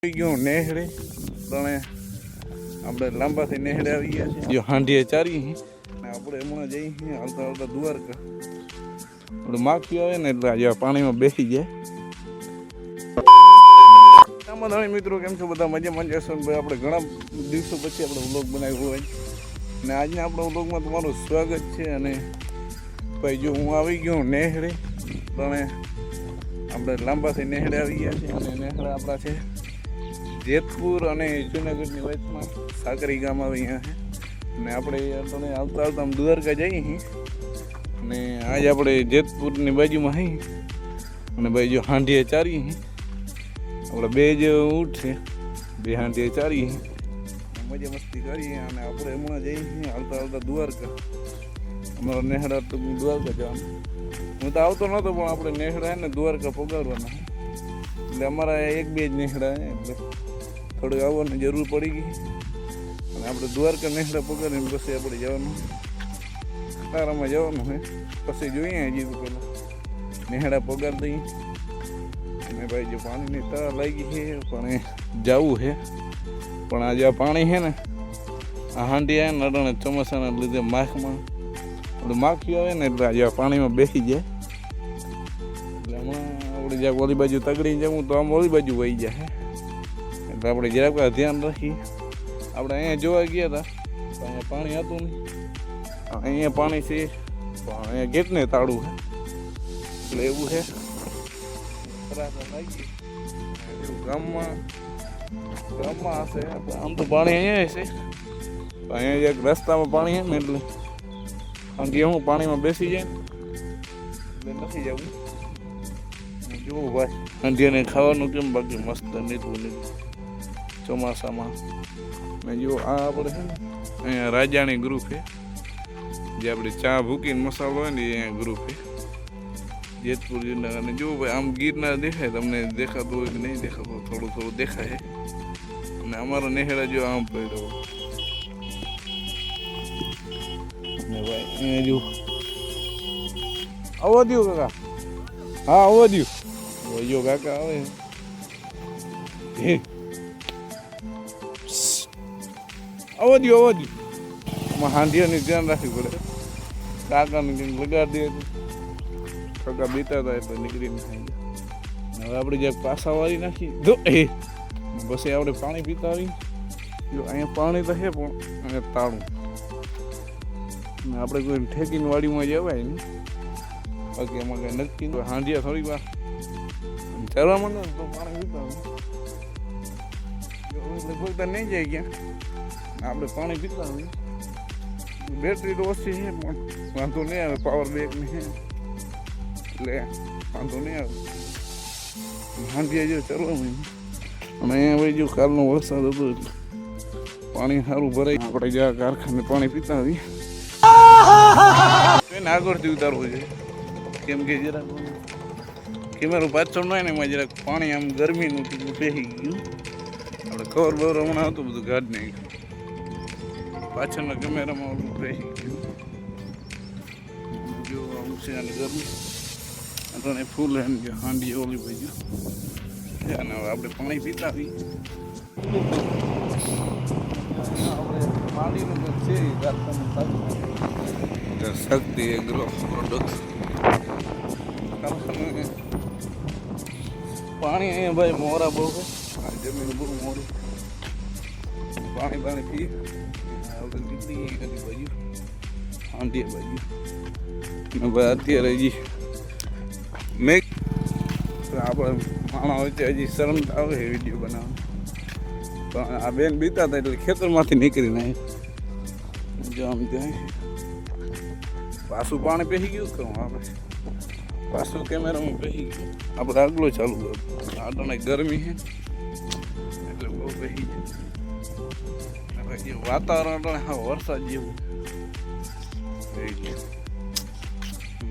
ગયું નેહડે પણ આપણે લાંબાથી નેહડે આવી ગયા છે. જો હાંડીએ ચારી ને આપણે હમણાં જઈએ હાલતા હાલતા દ્વારકા. આપણે માખીઓ આવે ને એટલે આજે પાણીમાં બેસી જાય. મિત્રો કેમ છો બધા? મજામાં જશો ને ભાઈ? આપણે ઘણા દિવસો પછી આપણે વ્લોગ બનાવ્યો હોય ને આજના આપણા વ્લોગમાં તમારું સ્વાગત છે. અને ભાઈ જો હું આવી ગયો નેહડે પણ આપણે લાંબાથી નેહડે આવી ગયા છે. અને નેહડા આપણા છે જેતપુર અને જુનાગઢની વચમાં સાકરી ગામ આવે અહીંયા છે. અને આપણે આવતા આવતા દ્વારકા જઈએ છીએ અને આજે આપણે જેતપુરની બાજુમાં હઈ અને ભાઈ જો હાંડીએ ચારી આપણે બે જ ઊંટ છે, બે હાંડીએ ચારી મજા મસ્તી કરીએ. અને આપણે હમણાં જઈએ છીએ આવતા આવતા દ્વારકા. અમારા નેહડા તો દ્વારકા જવાનું. હું તો આવતો નહોતો પણ આપણે નેહડા ને દ્વારકા પગારવાના એટલે અમારા એક બે જ નેહડા એટલે થોડુંક આવવાની જરૂર પડી ગઈ. અને આપણે દ્વારકા નેહડા પગારીને પછી આપણે જવાનું તારામાં જવાનું છે. પછી જોઈએ હજી તો પહેલાં નેહડા પગાર દઈએ. અને ભાઈ જો પાણીની તરા લાગી છે પણ જવું છે. પણ આજે આ પાણી છે ને આ હાંડી આવે ને અડાણે ચોમાસાના લીધે માખમાં આપણે માખી આવે ને એટલે આજે આ પાણીમાં બેસી જાય. એટલે હમણાં આપણે જ્યાં ઓલી બાજુ તગડી જવું તો આમ ઓલી બાજુ વહી જાય. એટલે આપણે જરાક ધ્યાન રાખીએ. આપણે અહીંયા જોવા ગયા હતા અહીંયા પાણી હતું નહીં. અહીંયા પાણી છે પણ અહીંયા ગેટને તાળું છે એટલે એવું છે. ગામમાં હશે આમ તો પાણી અહીંયા હશે. અહીંયા એક રસ્તામાં પાણી છે ને એટલે કારણ કે હું પાણીમાં બેસી જાય ને એટલે નથી જવું. જોવું ભાઈ અંધિયાને ખાવાનું કેમ બાકી મસ્ત નીકળું ચોમાસામાં. ને જો આ આપણે છે ને અહીંયા રાજાણી ગ્રુપ છે જે આપણે ચા ભૂકીને મસાલો હોય ને અહીંયા ગ્રુપ છે જેતપુર જિલ્લા. અને જો ભાઈ આમ ગિરનાર દેખાય તમને દેખાતું હોય કે નહીં દેખાતું, થોડું થોડું દેખાય. અને અમારા નેહડા જો આમ પડ્યો ને ભાઈ અહીંયા જો આવવા દો કાકા. હા આવવા દો જો કાકા આવે આવવા દો આવવા દો. આમાં હાંડિયાની ધ્યાન રાખવી પડે. કાકાને કંઈક લગાડી દે કાકા બીતા હતા એટલે નીકળીને ખાઈ ગયા. હવે આપણે જ્યાં પાસા વાળી નાખી જો પછી આપણે પાણી પીતા આવી. જો અહીંયા પાણી તો છે પણ અહીંયા તાળું. ને આપણે કોઈ ઠેકીને વાડીમાં જવાય ને બાકી એમાં કંઈ નક્કી હાંડિયા થોડી વાર ચરવામાં ને તો પાણી પીતા હોય લગભગ તો નહીં જાય ક્યાં આપણે પાણી પીતા હોય. બેટરી તો ઓછી છે પણ વાંધો નહીં આવે. પાવર બેકની છે એટલે વાંધો નહીં આવે. હાંડિયા જો ચરવામાં અને અહીંયા ભાઈ જો કાલનો વરસાદ હતો એટલે પાણી સારું ભરાય. આપણે જ્યાં કારખાને પાણી પીતા હોઈએ એને આગળથી ઉતારવું છે કેમ કે જરાક કેમેરો પાછળ ન હોય ને એમાં જરાક પાણી આમ ગરમીનું બેસી ગયું. આપણે કવર બવર હમણાં હતું બધું કાઢી નાખ્યું. પાછળના કેમેરામાં ઓલું બેસી ગયું. જો આમ છે અને ગરમી અને ફૂલ એમ જો હાંડી ઓલી બાજુ. અને હવે આપણે પાણી પીતા આવીએ. પાણીનું છે શક્તિ એગ્રો પ્રોડક્ટ પાણી અહીંયા ભાઈ મોરા બહુ છે. આ જમીન બહુ મોરી પાણી પી નીકળી કદી બાજુ હાંડીએ બાજુ. ને ભાઈ અત્યારે હજી મેં આપણે માણસ વચ્ચે હજી શરમ આવે છે વિડીયો બનાવવાનું. પણ આ બેન બીતા હતા એટલે ખેતરમાંથી નીકળીને જો આમ ત્યાં પાછું પાણી પહેરી ગયું કહું આપણે પાછું કેમેરામાં પહેરી ગયું. આપણે આગલો ચાલુ કર્યો. આટણે ગરમી છે એટલે બહુ પહેરી જાય. પછી વાતાવરણ અટાણે હા વરસાદ જેવું.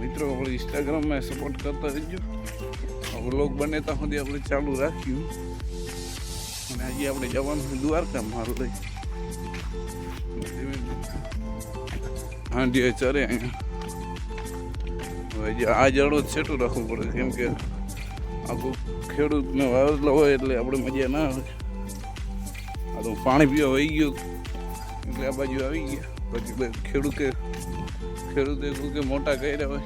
મિત્રો આપણે ઇન્સ્ટાગ્રામમાં સપોર્ટ કરતા રહેજો. વ્લોગ બને ત્યાં સુધી આપણે ચાલુ રાખ્યું. અને હજી આપણે જવાનું દ્વારકા મારું લઈ હાંડીએ ચરે અહીંયા. હવે આ જડો જ છેટું રાખવું પડે કેમ કે આખું ખેડૂતને વાવેતર હોય એટલે આપણે મજા ના આવે. આ તો પાણી પીવા વહી ગયું એટલે આ બાજુ આવી ગયા. પછી ખેડૂતે મોટા કર્યા હોય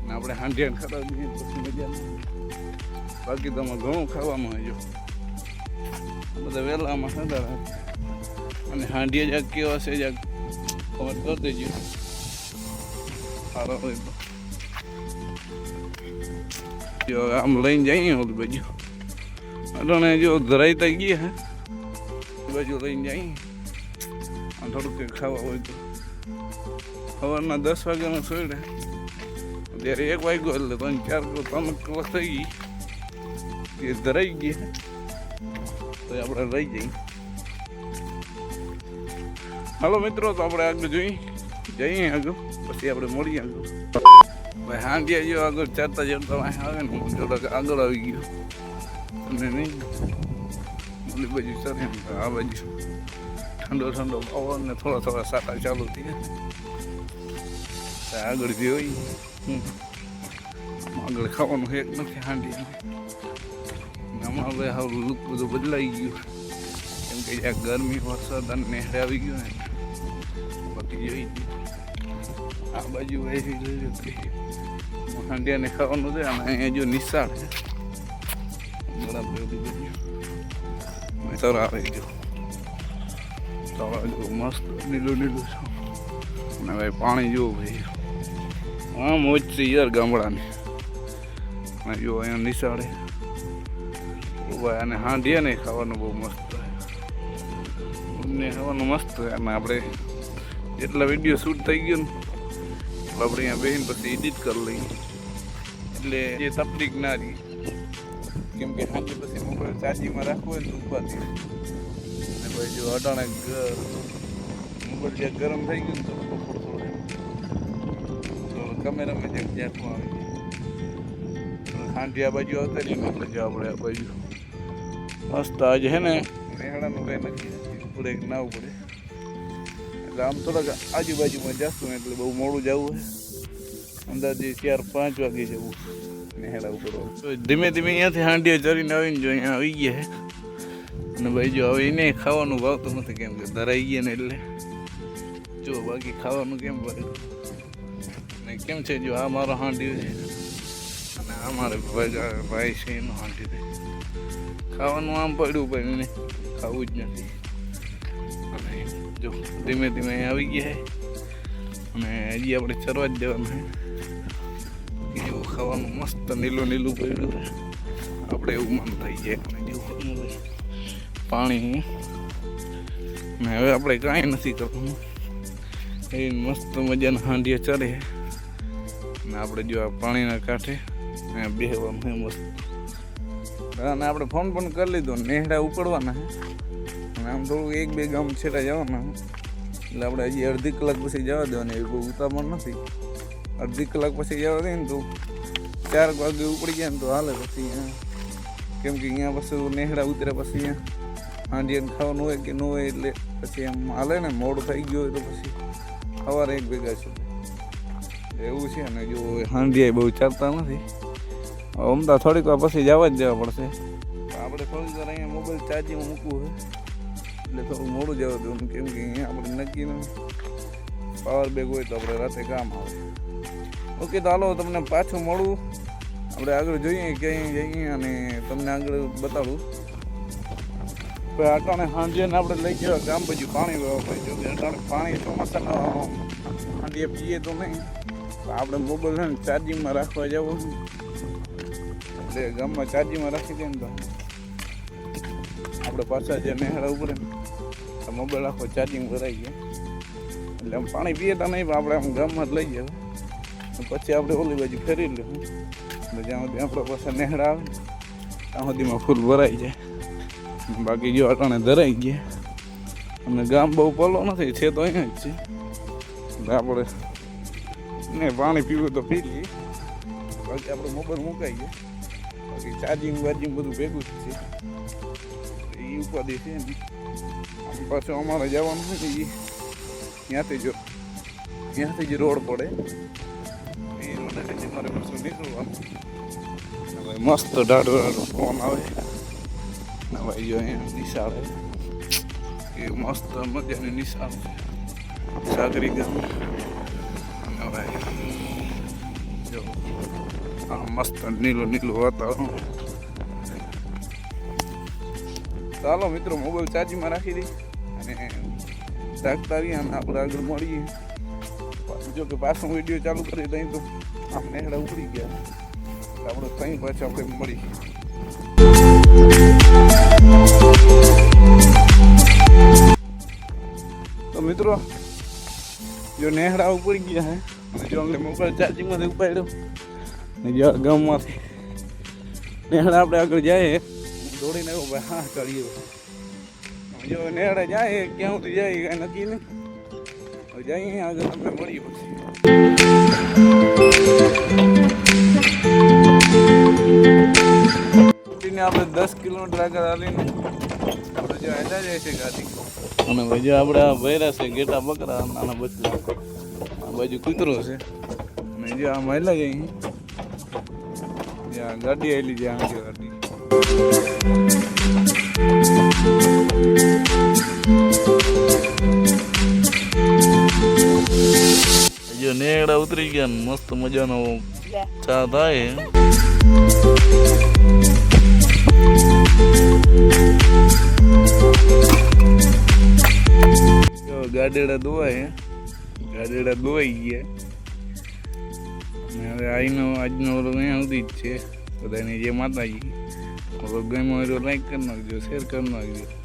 ને આપણે હાંડિયા ખાતા દઈએ પછી મજા ના આવે. બાકી તો આમાં ઘણું ખાવાનું હોય. જો બધા વહેલામાં ખાતા રહે અને હાંડિયા જાક કેવા છે જાક કમેન્ટ કરી દેજો. સારા હોય તો જો આમ લઈને જઈએ ઓલી બાજુ. અટાણે જો ધરાઈતા ગયા હે બાજુ લઈને જઈએ. આમ થોડુંક કંઈક ખાવા હોય તો સવારના 10 વાગ્યાનો છોડ્યા ત્યારે 1 વાગ્યો એટલે 3 કલાક થઈ ગઈ એ ધરાઈ ગયા તો આપણે લઈ જઈએ. હાલો મિત્રો, તો આપણે આગળ જઈએ આગળ પછી આપણે મળીએ આગળ. ભાઈ હાંડિયા જો આગળ ચારતા આવે ને થોડાક આગળ આવી ગયો અને નહીં ઓલી બાજુ સરે આ બાજુ ઠંડો પવન ને થોડા સાટા ચાલુ થઈ ગયા. આગળ જોઈ આગળ ખાવાનું હેક નથી હાંડિયા. આમાં હવે હવે લુક બધું બદલાઈ ગયું કેમ કે જ્યાં ગરમી વરસાદ અને નેહડે આવી ગયો ને. બાકી જોઈ આ બાજુ હાંડિયાને ખાવાનું છે અને અહીંયા જો નિશાળ છે બરાબર તર આવે જો જો મસ્ત નીલું છે. અને ભાઈ પાણી જુઓ ભાઈ હા મોજ છે યાર ગામડાની. અને જો અહીંયા નિશાળે ભાઈ અને હાંડિયાને ખાવાનું બહુ મસ્ત ને ખાવાનું મસ્ત. અને આપણે જેટલા વિડીયો શૂટ થઈ ગયો ને આપણે અહીંયા બેહીને પછી એડિટ કરી લઈએ એટલે એ તકલીફ ના રહી. કેમ કે સાંજે પછી મોબાઈલ ચાર્જિંગમાં રાખવું હોય ને ઉપાથી. અને ભાઈ જો અટાણે મોબાઈલ જ્યાં ગરમ થઈ ગયું ને તો થોડું કેમેરામાં જ્યાં જ્યાંમાં આવી ગયું હાંડી આ બાજુ આવતા રહીએ એટલે જો આપણે આ બાજુ મસ્ત આજે છે ને નેહડાનું કંઈ નક્કી પડે કે ના પડે એટલે આમ થોડાક આજુબાજુમાં જશું એટલે બહુ મોડું જવું છે. અંદાજે 4-5 વાગે જવું નેહડા ઉપર. ધીમે અહીંયાથી હાંડિયા ચરીને આવીને જો અહીંયા આવી ગયા છે. અને ભાઈ જો હવે એને ખાવાનું ભાવતું નથી કેમ કે ધરાઈ ગયા ને એટલે જો બાકી ખાવાનું કેમ ભાવે ને કેમ છે. જો આ મારો હાંડિયો છે અને આ મારે ભાઈ છે એનો હાંડી છે. ખાવાનું આમ પડ્યું પણ એને ખાવું જ નથી. અને જો ધીમે અહીંયા આવી ગયા છે અને હજી આપણે ચરવા જ જવાનું છે. જેવું ખાવાનું મસ્ત નીલું પડ્યું છે આપણે એવું મન થઈ જાય. અને જેવું પાણી ને હવે આપણે કાંઈ નથી કરવાનું. એ મસ્ત મજાના હાંડિયા ચરે ને આપણે જો આ પાણીના કાંઠે બેહવાનું છે મસ્ત. અને આપણે ફોન પણ કરી લીધો નેહડા ઉપડવાના છે અને આમ થોડું 1-2 ગામ છેટા જવાના એટલે આપણે હજી અડધી કલાક પછી જવા દેવાની. એ બહુ ઉતાવળ નથી. અડધી કલાક પછી જવા દે ને તો 4 વાગે ઉપડી ગયા ને તો હાલે. પછી કેમ કે અહીંયા પછી નેહડા ઉતર્યા પછી અહીંયા હાંડિયાને ખાવાનું હોય કે ન હોય એટલે પછી એમ હાલે ને. મોડું થઈ ગયું હોય તો પછી સવારે 1 ભેગા છે એવું છે. અને જો હાંડિયા બહુ ચાલતા નથી. અમદાવાદ થોડીક વાર પછી જવા જ જવા પડશે. આપણે થોડીક વાર અહીંયા મોબાઈલ ચાર્જિંગમાં મૂકવું હોય એટલે થોડું મોડું જવા દેવાનું. કેમ કે અહીંયા આપણે નક્કીનું પાવર બેગ હોય તો આપણે રાતે કામ આવે. ઓકે, તો હાલો તમને પાછું મળું. આપણે આગળ જોઈએ ક્યાંય જઈએ અને તમને આગળ બતાડું. અટાણે હાંડિયાને આપણે લઈ જવા ગામ બાજુ પાણી વાળવા. જો કે અટાણે પાણી ચોમાસાના હાંડિયા પીએ તો નહીં. આપણે મોબાઈલ છે ને ચાર્જિંગમાં રાખવા જવું એટલે ગામમાં ચાર્જિંગમાં રાખી દઈએ ને તો આપણે પાછા જે નેહડા ઉપર મોબાઈલ આખો ચાર્જિંગ ભરાઈ ગયા એટલે આમ પાણી પીએ તો નહીં. આપણે આમ ગામમાં જ લઈ જાય પછી આપણે ઓલી બાજુ ફેરી લઈશું એટલે જ્યાં સુધી આપણા પાસે નેહડા આવે ત્યાં સુધીમાં ફૂલ ભરાઈ જાય. બાકી જો અટાણે ધરાઈ ગયા અને ગામ બહુ પલો નથી છે તો અહીંયા જ છે એટલે આપણે ને પાણી પીવું તો પી લઈએ. બાકી આપણે મોબાઈલ મુકાઈ ગયા. બાકી ચાર્જિંગ બધું ભેગું જ છે એ ઉપાધિ છે ને. પાછું અમારે જવાનું હોય ને ત્યાંથી જ રોડ પડે એ રોડે મારે પાછું નીકળવાનું. હવે મસ્ત ડાઢો ફોન આવે ને ભાઈ જો અહીંયા નિશાળ એ મસ્ત મજાની નિશાળ છે સાગરી ગામ અને ભાઈ જો આ મસ્ત નીલું વાતાવરણ. ચાલો મિત્રો મોબાઈલ ચાર્જિંગમાં રાખી દઈ અને રાખતા રહીએ અને આપણે આગળ મળીએ. જો કે પાછો વિડીયો ચાલુ કરી દઈએ તો આપણે નેહડા ઉતરી ગયા આપણે ત્યાં પાછા આપણે મળીએ. તો મિત્રો જો નેહડા ઉપડી ગયા હે અને જો અમને મોબાઈલ ચાર્જિંગમાંથી ઉપાડ્યો ને જો ગામમાંથી નેહડા આપણે આગળ જાય દોડીને આવ્યો ભાઈ હા ચડીએ જો નેહડા જાય ક્યાં સુધી જાય કાંઈ નક્કી નહીં જઈએ આગળ આપણે મળીએ પછી. આપણે 10 કિલોમીટર આગળ હાલીને આપણે જો હેડા જાય છે ગાડી અને ભાઈ જો આપણે ભૈરા છે ગેટા બકરા નાના બચ્ચા આ બાજુ કૂતરો છે અને જો આ મહિલા જઈ જ્યાં ગાડી આવેલી જ્યાં છે ગાડી જો નેહડા ઉતરી ગયા મસ્ત મજાનો ચા થાય. ગાડેડા ધોવાય ધોવાઈ ગયા હવે આજનો અહીંયા સુધી જ છે બધાને જે માતાજી ગમે લાઈક કરી નાખજો શેર કરી નાખજો.